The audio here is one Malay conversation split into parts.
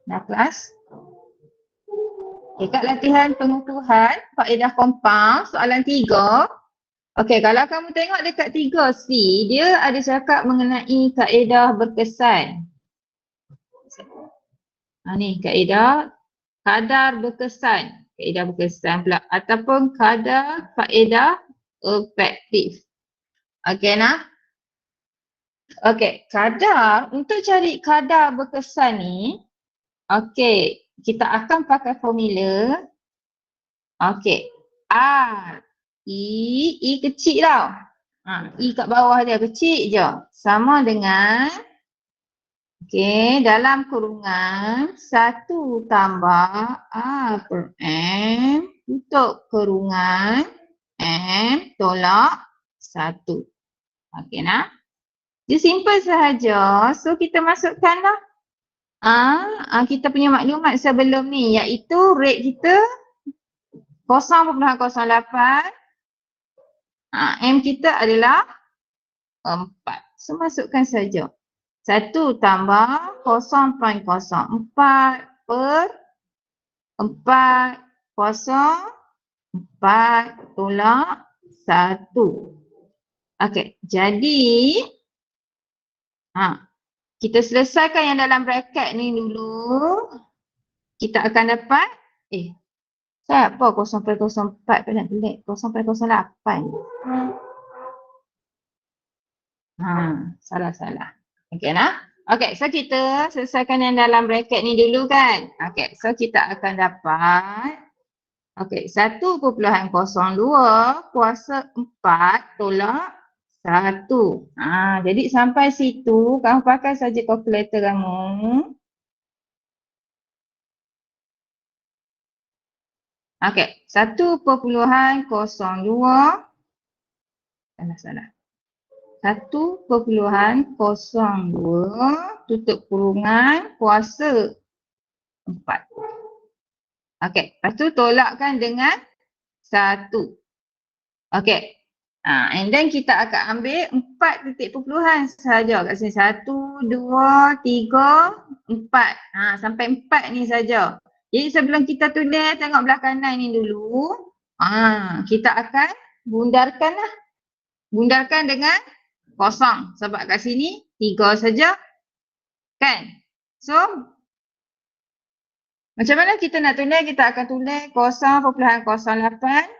Dah kelas? Okay, kat latihan pengukuhan faedah kompaun soalan 3. Okey, kalau kamu tengok dekat 3C, dia ada cakap mengenai kaedah berkesan. Ni kaedah kadar berkesan. Kaedah berkesan pula. Ataupun kadar faedah efektif. Okey nah. Okey, kadar, untuk cari kadar berkesan ni, okey, kita akan pakai formula. Okey, R, E kecil tau. E kat bawah dia kecil je. Sama dengan, okey, dalam kurungan 1 tambah R per M tutup kurungan M tolak 1. Okey nak? Dia simple sahaja. So kita masukkanlah kita punya maklumat sebelum ni, iaitu rate kita 0.08. M kita adalah 4. So masukkan saja. 1 tambah 0.04 per 404 tolak 1. Okey, jadi kita selesaikan yang dalam bracket ni dulu. Kita akan dapat, saya apa 0.04 pada pelik, 0.08. Salah. Okey nah. Okey, so kita selesaikan yang dalam bracket ni dulu kan. Okey, so kita akan dapat 1.02 kuasa 4 tolak 1. Jadi sampai situ kamu pakai saja kalkulator kamu. Okey, 1.02 salah. 1.02 tutup kurungan kuasa 4. Okey, lepas tu tolakkan dengan 1. Okey. And then kita akan ambil 4 titik perpuluhan sahaja kat sini. 1, 2, 3, 4. Sampai 4 ni saja. Jadi sebelum kita tulis, tengok belah kanan ni dulu. Kita akan bundarkan lah. Bundarkan dengan kosong. Sebab kat sini 3 saja. Kan? So, macam mana kita nak tulis? Kita akan tulis 0.0824.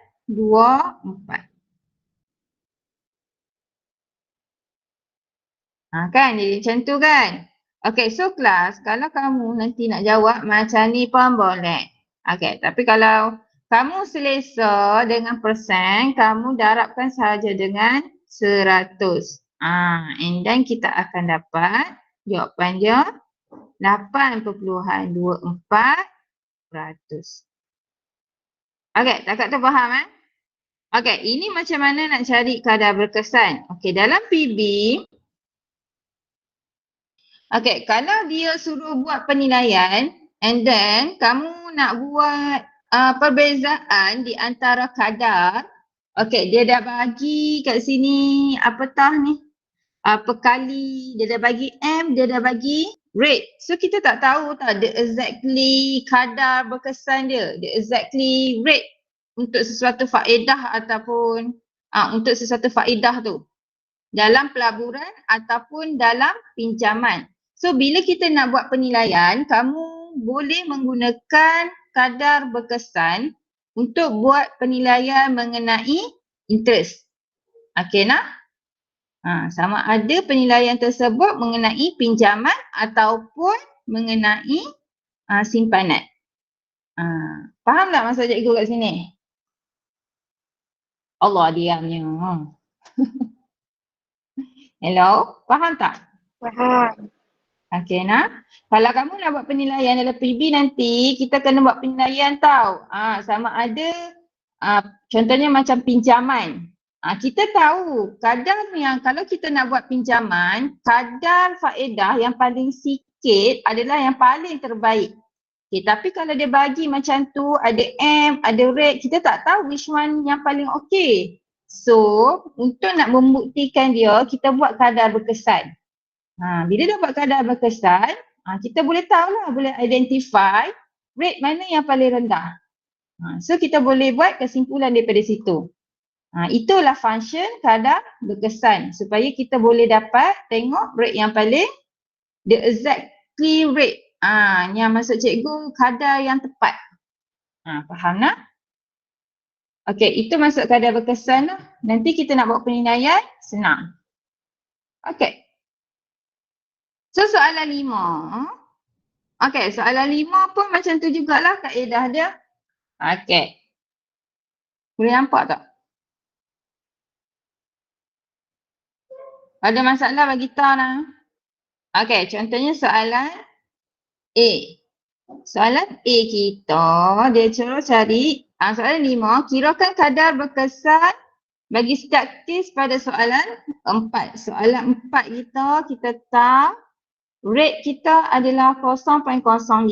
Kan jadi macam tu kan. Okey, so kelas, kalau kamu nanti nak jawab macam ni pun boleh. Okey, tapi kalau kamu selesa dengan persen, kamu darabkan sahaja dengan 100. And then kita akan dapat jawapan dia 8.24%. Okey, takat tu faham Okey, ini macam mana nak cari kadar berkesan. Okey, dalam PB, kalau dia suruh buat penilaian and then kamu nak buat perbezaan di antara kadar. Okey, dia dah bagi kat sini perkali, dia dah bagi M, dia dah bagi rate. So kita tak tahu the exactly kadar berkesan dia, the exactly rate untuk sesuatu faedah ataupun untuk sesuatu faedah tu dalam pelaburan ataupun dalam pinjaman. So bila kita nak buat penilaian, kamu boleh menggunakan kadar berkesan untuk buat penilaian mengenai interest. Okey nak? Sama ada penilaian tersebut mengenai pinjaman ataupun mengenai simpanan. Faham tak maksud cikgu kat sini? Allah diamnya. Hello, faham tak? Faham. Okey nak? Kalau kamu nak buat penilaian dalam PB nanti, kita kena buat penilaian tau. Sama ada, contohnya macam pinjaman. Kita tahu kadar yang kalau kita nak buat pinjaman, kadar faedah yang paling sikit adalah yang paling terbaik. Okay, tapi kalau dia bagi macam tu, ada M, ada rate, kita tak tahu which one yang paling okey. So, untuk nak membuktikan dia, kita buat kadar berkesan. Bila dah buat kadar berkesan, kita boleh tahu lah, boleh identify rate mana yang paling rendah. So kita boleh buat kesimpulan daripada situ. Itulah function kadar berkesan supaya kita boleh dapat tengok rate yang paling the exactly rate. Yang maksud cikgu kadar yang tepat. Faham tak? Okey, itu masuk kadar berkesan lah. Nanti kita nak buat penilaian, senang. Okey. So soalan 5. Okey, soalan 5 pun macam tu jugalah kaedah dia. Okey. Boleh nampak tak? Ada masalah bagi tahu lah. Okey, contohnya soalan A. Soalan A kita, dia suruh cari, soalan 5, kirakan kadar berkesan bagi setiap kes pada soalan 4. Soalan 4 kita tahu rate kita adalah 0.05.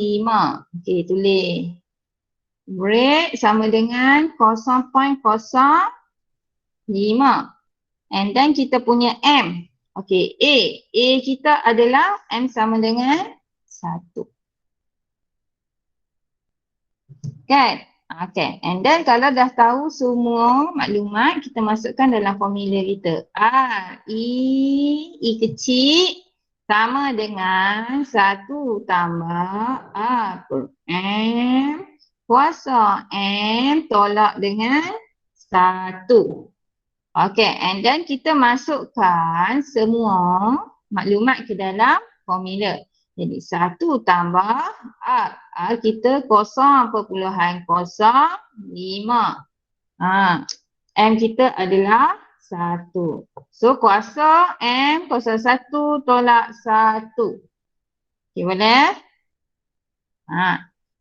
Okey, tulis. Rate sama dengan 0.05. And then kita punya M. Okey, A. A kita adalah M sama dengan 1. Kan? Okay. And then kalau dah tahu semua maklumat, kita masukkan dalam formula kita. I kecil sama dengan 1 tambah A per M kuasa M tolak dengan 1. Okay. And then kita masukkan semua maklumat ke dalam formula. Jadi 1 tambah R. R kita 0.05. M kita adalah 1. So kuasa M 0.1 tolak 1. Okay, boleh?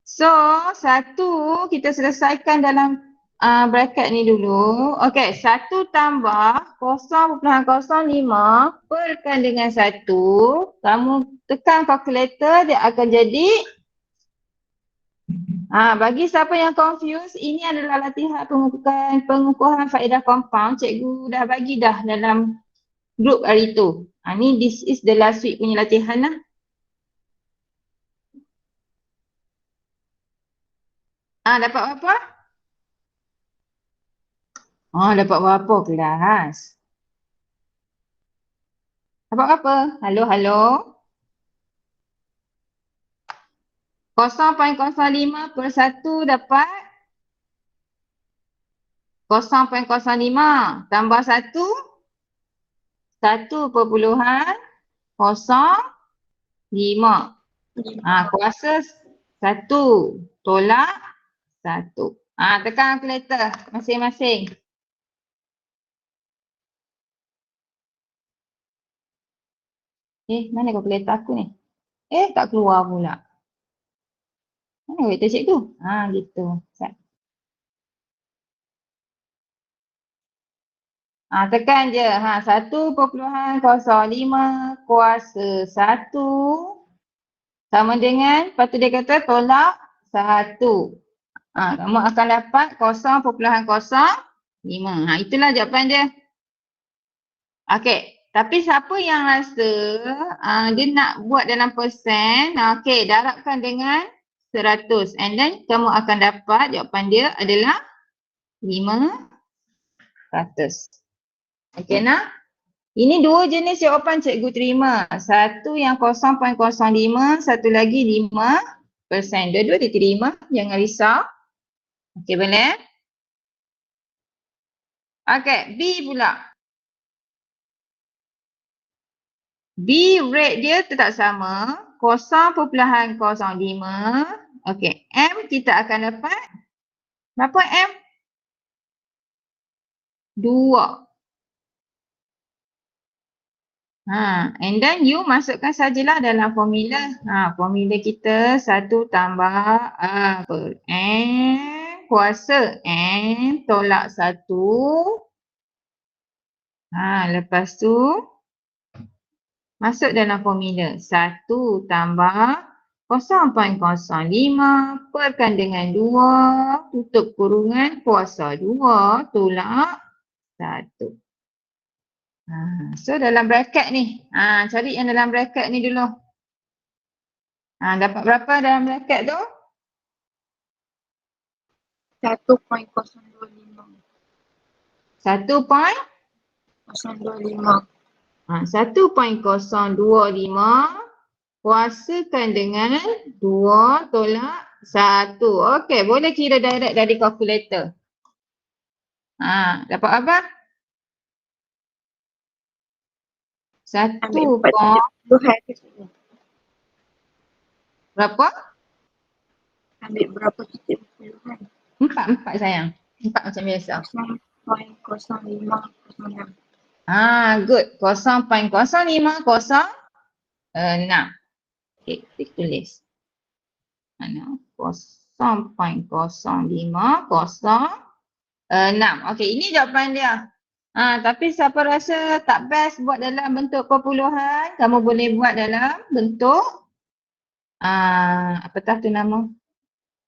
So 1 kita selesaikan dalam bracket ni dulu. Okey, 1 tambah 0.05 perkan dengan 1. Kamu tekan kalkulator, dia akan jadi bagi siapa yang confused, ini adalah latihan pengukuhan faedah compound. Cikgu dah bagi dah dalam group hari tu. Ni this is the last week punya latihan lah. Dapat apa? Dapat berapa kelas? Dapat apa? Halo, halo. 0.05 per 1 dapat 0.05 tambah 1 1.05. Kuasa 1 tolak 1. Tekan kalkulator masing-masing. Mana kalkulator aku ni? Tak keluar pula. Mana kalkulator cikgu? Gitu. Tekan je. 1.05 kuasa 1 sama dengan, lepas tu dia kata tolak 1. Kamu akan dapat 0.05. Itulah jawapan dia. Okey. Tapi siapa yang rasa dia nak buat dalam persen, okey, darabkan dengan 100. And then kamu akan dapat jawapan dia adalah 500. Okey nak? Ini dua jenis jawapan cikgu terima. Satu yang 0.05, satu lagi 5%. Dua-dua diterima, jangan risau. Okey, boleh? Okey, B pula. B rate dia tetap sama, 0.05. Okey, M kita akan dapat berapa M? 2. And then you masukkan sajalah dalam formula. Formula kita 1 tambah A per M kuasa M tolak 1. Lepas tu masuk dalam formula 1 tambah 0.05 perkan dengan 2 tutup kurungan kuasa 2 tolak 1. So dalam bracket ni, cari yang dalam bracket ni dulu. Dapat berapa dalam bracket tu? 1.025. 1.025 kuasakan dengan 2 tolak 1. Okey, boleh kira direct dari kalkulator. Dapat apa? 1 Ambil 4 point puluhan ke sini. berapa? Ambil berapa titik puluhan? 4 sayang. 4 macam biasa. 0.0506. Good. 0.0506. Okay, kita tulis. Mana? 0.0506. Okey, ini jawapan dia. Tapi siapa rasa tak best buat dalam bentuk perpuluhan, kamu boleh buat dalam bentuk apatah tu nama?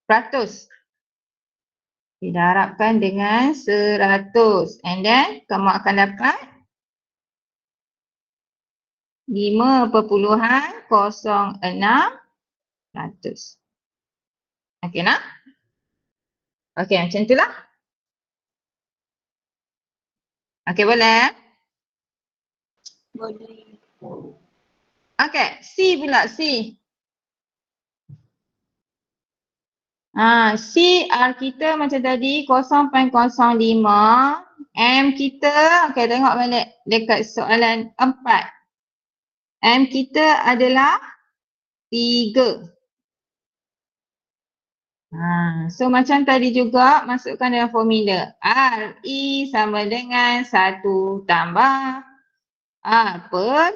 Peratus. Didarabkan dengan 100. And then kamu akan dapat 5.06%. Okey nak? Okey, macam itulah. Okey, boleh? Boleh. Okey, C pula, C. C R kita macam tadi 0.05. M kita, okey tengok balik dekat soalan 4. M kita adalah 3. So macam tadi juga masukkan dalam formula. RE sama dengan 1 tambah R per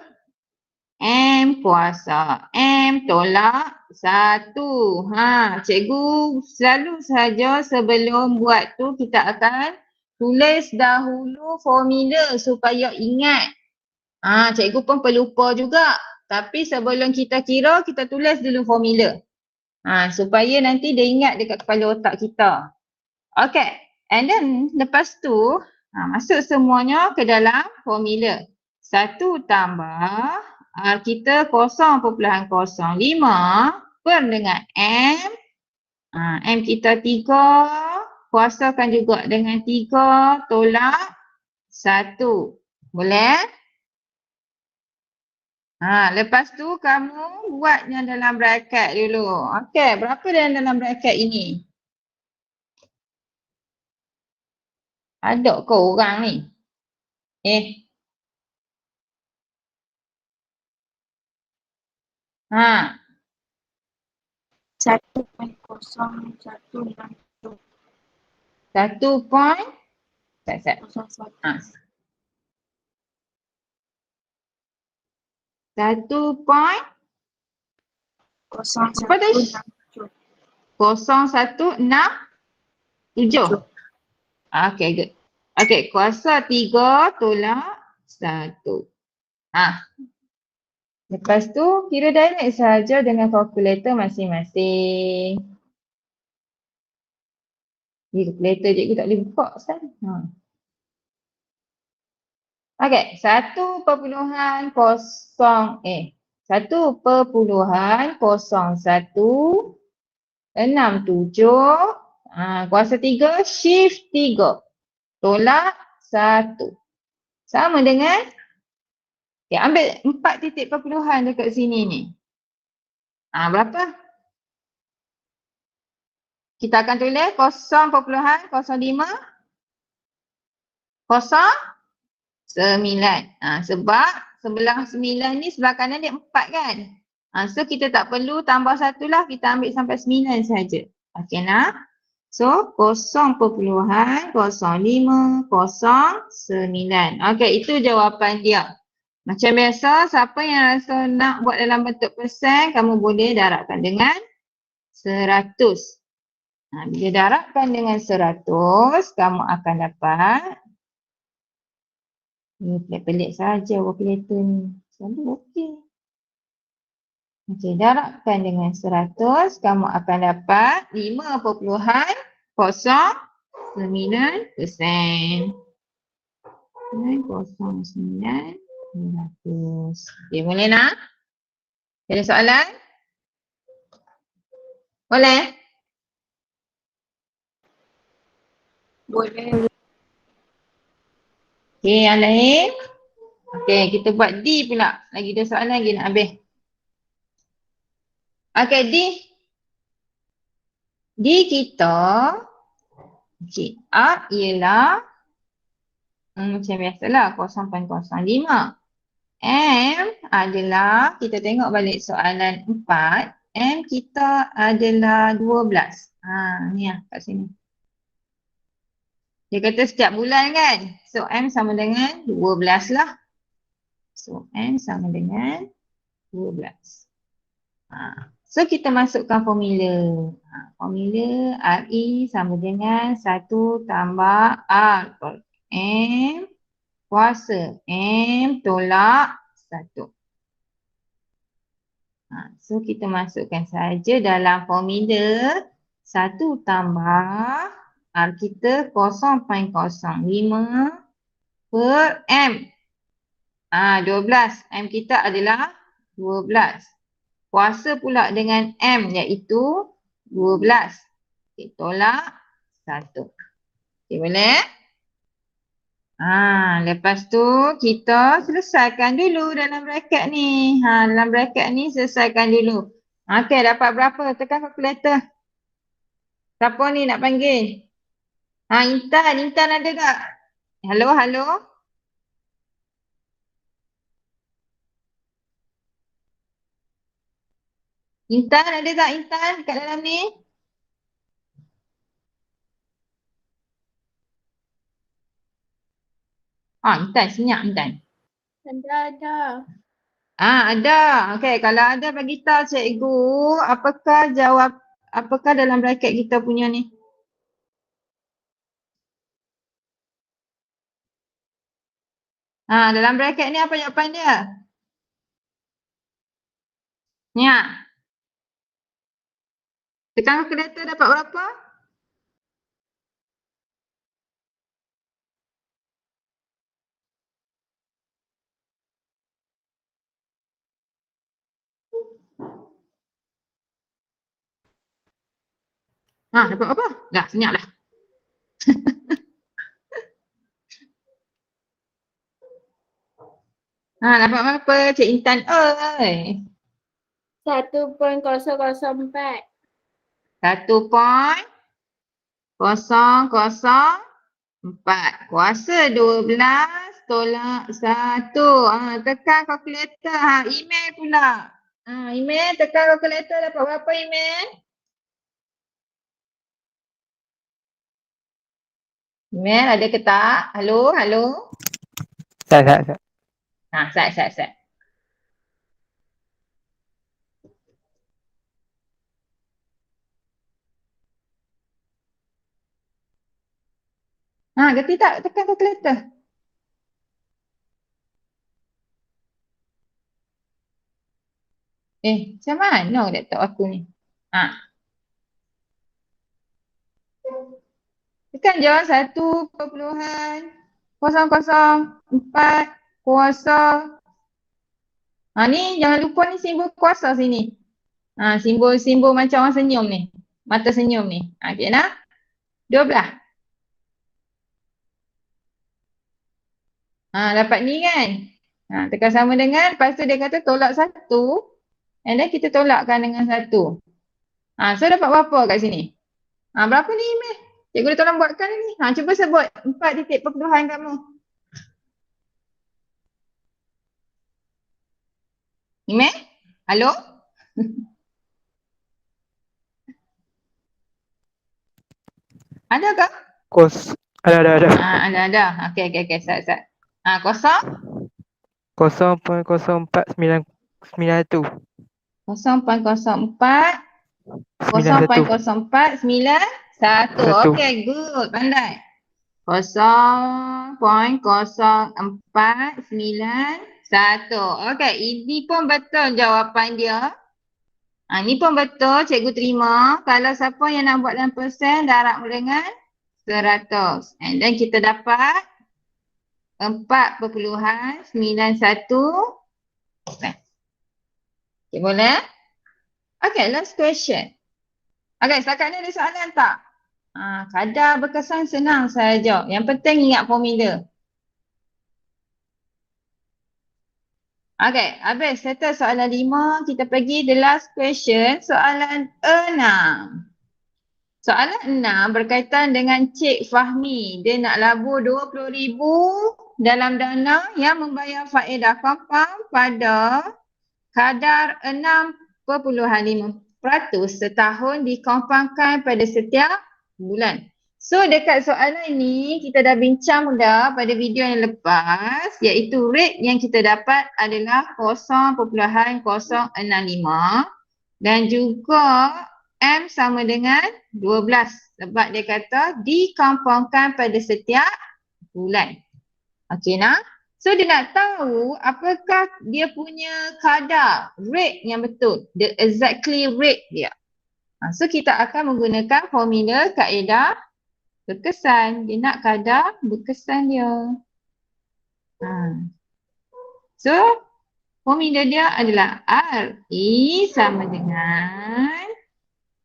M kuasa M tolak 1. Cikgu selalu saja sebelum buat tu kita akan tulis dahulu formula supaya ingat. Cikgu pun pelupa juga. Tapi sebelum kita kira, kita tulis dulu formula. Supaya nanti dia ingat dekat kepala otak kita. Okay. And then lepas tu, masuk semuanya ke dalam formula. 1 tambah R kita 0.05 per dengan M. M kita 3. Kuasakan juga dengan 3 tolak 1. Boleh? Lepas tu kamu buatnya dalam bracket dulu. Okey, berapa dalam bracket ini? Ada ke orang ni? 1.016. 1 point. Set. 1 point. 0167. Okay, good. Okay, kuasa 3 tolak 1. Lepas tu kira direct saja dengan kalkulator masing-masing. Kalkulator cikgu tak boleh buka kan? Okay, 1.0 1.0167 kuasa 3 shift 3 tolak 1 sama dengan ambil 4 titik perpuluhan dekat sini ni. Berapa? Kita akan tulis 0.05 sebab sebelah 9 ni sebelah kanan dia 4 kan. So kita tak perlu tambah 1 lah, kita ambil sampai 9 saja. Okey nak? So 0.0509. Okey, itu jawapan dia. Macam biasa, siapa yang rasa nak buat dalam bentuk persen, kamu boleh darabkan dengan 100. Bila darabkan dengan 100, kamu akan dapat ni pelik-pelik saja kalkulator ni. Selalu okey. Okey, darabkan dengan 100, kamu akan dapat 5.009%. 9.9%. Okey, boleh nak? Ada soalan? Boleh? Boleh. Okey, yang lain. Okey, kita buat D pula. Lagi 2 soalan lagi nak habis. Okey, D. D kita. Okey, R ialah macam biasalah 0.05. M adalah, kita tengok balik soalan 4. M kita adalah 12. Ni lah kat sini. Dia kata setiap bulan kan. So M sama dengan 12 lah. So M sama dengan 12. So kita masukkan formula. Formula RE sama dengan 1 tambah R per M kuasa M tolak 1. So kita masukkan saja dalam formula 1 tambah R kita 0.05 per M. 12. M kita adalah 12. Kuasa pula dengan M iaitu 12. Okay, tolak 1. Okay, boleh? Lepas tu kita selesaikan dulu dalam bracket ni. Dalam bracket ni selesaikan dulu. Okay, dapat berapa? Tekan kalkulator. Siapa ni nak panggil? Intan ada tak? Halo? Intan ada tak Intan kat dalam ni? Intan, senyap Intan. Ada. Ada. Okey, kalau ada bagi tahu cikgu, apakah dalam bracket kita punya ni? Dalam bracket ni apa jawapan dia? Ni tekan kalkulator dapat berapa? Dapat apa? Dah, senyap dah. Dapat berapa Cik Intan? 1.004. 1.004. Kuasa 12 tolak 1. Tekan kalkulator. Email pula. Email tekan kalkulator dapat berapa email? Email ada ke tak? Halo? Tak. Sat. Gerti tak tekan kalkulator? Macam mana laptop aku ni? Tekan je 1.004 kuasa. Ni jangan lupa ni simbol kuasa sini. Simbol macam orang senyum ni. Mata senyum ni. Okay nak? 12. Dapat ni kan? Tekan sama dengan, lepas tu dia kata tolak 1. And then kita tolakkan dengan 1. So dapat berapa kat sini? Berapa ni email? Cikgu dia tolong buatkan ni. Cuba sebut 4 titik perpuluhan kamu. Email? Halo? Ada ke? Ada. Ada. Okey. Sat. Kosong? 0.0491. 0.04 0.0491. Okey, good. Pandai. 0.0491. Okey, ini pun betul jawapan dia. Ni pun betul, cikgu terima. Kalau siapa yang nak buat dalam persen, darab dengan 100. And then kita dapat 4.91. Okay, boleh? Okay, last question. Okay, setakat ni ada soalan tak? Kadar berkesan senang saya jawab. Yang penting ingat formula. Okay, habis settle soalan 5. Kita pergi the last question. Soalan 6. Soalan 6 berkaitan dengan Cik Fahmi. Dia nak labur 20,000 dalam dana yang membayar faedah compound pada kadar 6.5% setahun dikompaundkan pada setiap bulan. So dekat soalan ni kita dah bincang dah pada video yang lepas, iaitu rate yang kita dapat adalah 0.065 dan juga M sama dengan 12 sebab dia kata dikompaundkan pada setiap bulan. Okey nak? So dia nak tahu apakah dia punya kadar rate yang betul, the exactly rate dia. So kita akan menggunakan formula kaedah berkesan. Dia nak kadar berkesan dia. So formula dia adalah RE sama dengan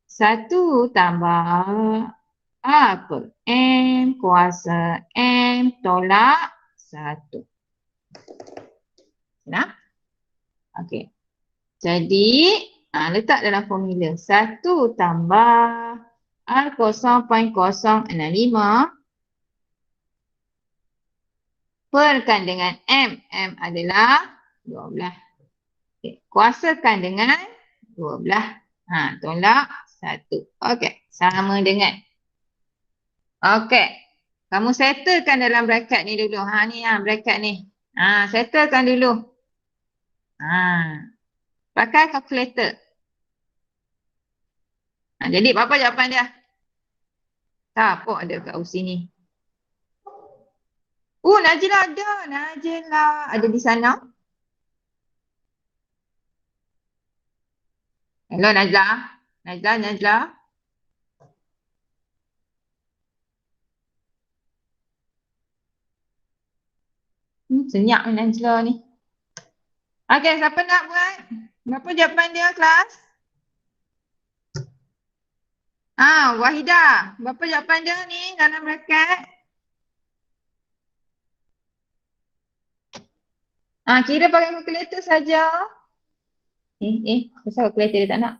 1 tambah A per M kuasa M tolak 1. Nah? Okey. Jadi, letak dalam formula 1 tambah R 0.065 perkan dengan M. M adalah 12. Okay. Kuasakan dengan 12. Tolak 1. Okey. Sama dengan. Okey. Kamu settlekan dalam bracket ni dulu. Ni bracket ni. Settlekan dulu. Pakai calculator. Jadi apa jawapan dia? Tak apa ada kat sini. Najila ada. Najila ada di sana. Hello Najla. Najla. Senyap Najla ni. Okey, siapa nak buat? Berapa jawapan dia kelas? Wahidah. Berapa jawapan dia ni dalam bracket? Kira pakai kalkulator saja. Kenapa kalkulator dia tak nak?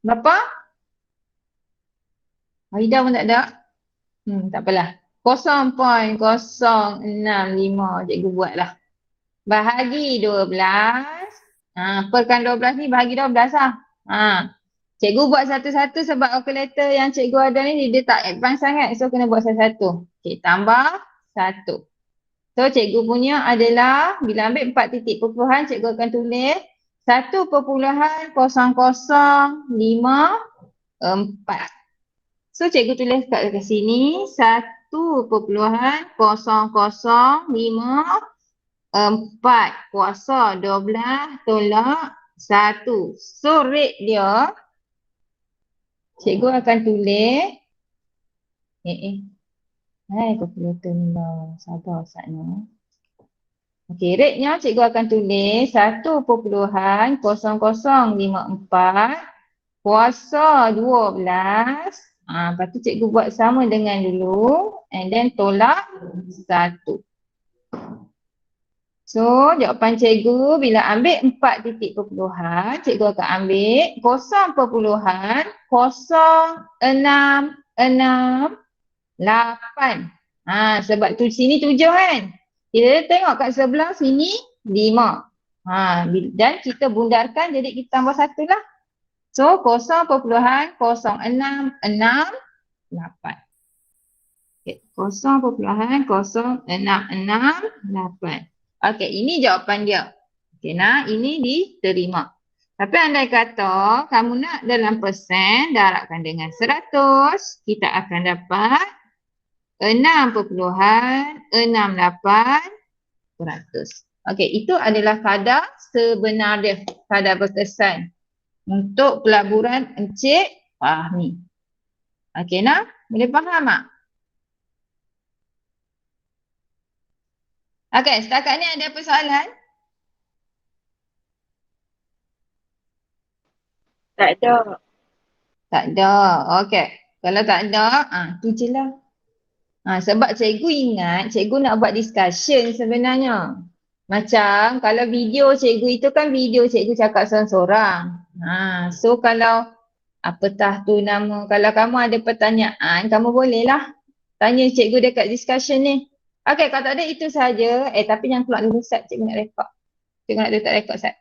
Berapa? Wahidah pun tak ada. Tak apalah. 0.065 cikgu buatlah. Bahagi 12. Perkan 12 ni bahagi 12 lah. Cikgu buat satu-satu sebab kalkulator yang cikgu ada ni dia tak advance sangat. So kena buat satu-satu. Okay, tambah 1. So cikgu punya adalah bila ambil 4 titik perpuluhan cikgu akan tulis 1.0054. So cikgu tulis kat sini 1.0054 kuasa 12 tolak 1. So rate dia cikgu akan tulis kalkulator ni lah. Sabar saatnya. Okey, rate-nya cikgu akan tulis 1.0054 kuasa 12. Lepas tu cikgu buat sama dengan dulu and then tolak 1. So, jawapan cikgu bila ambil 4 titik perpuluhan, cikgu akan ambil 0.0668. Sebab tu sini 7 kan? Kita tengok kat sebelah sini 5. Dan kita bundarkan jadi kita tambah 1 lah. So 0.0668. Okay, 0.0668. Okey, ini jawapan dia. Okey nak, ini diterima. Tapi andai kata kamu nak dalam persen, darabkan dengan 100, kita akan dapat 6.68%. Okey, itu adalah kadar sebenar dia, kadar berkesan untuk pelaburan Encik Fahmi. Okey nak, boleh faham tak? Okey, setakat ni ada persoalan? Tak ada. Tak ada. Okey. Kalau tak ada, tu je lah. Sebab cikgu ingat cikgu nak buat discussion sebenarnya. Macam kalau video cikgu itu kan video cikgu cakap seorang-seorang. So kalau apatah tu nama, kalau kamu ada pertanyaan, kamu bolehlah tanya cikgu dekat discussion ni. Okey, kalau tak ada itu saja. Tapi yang keluar dulu Ustaz, cikgu nak rekod. Cikgu nak letak rekod Ustaz.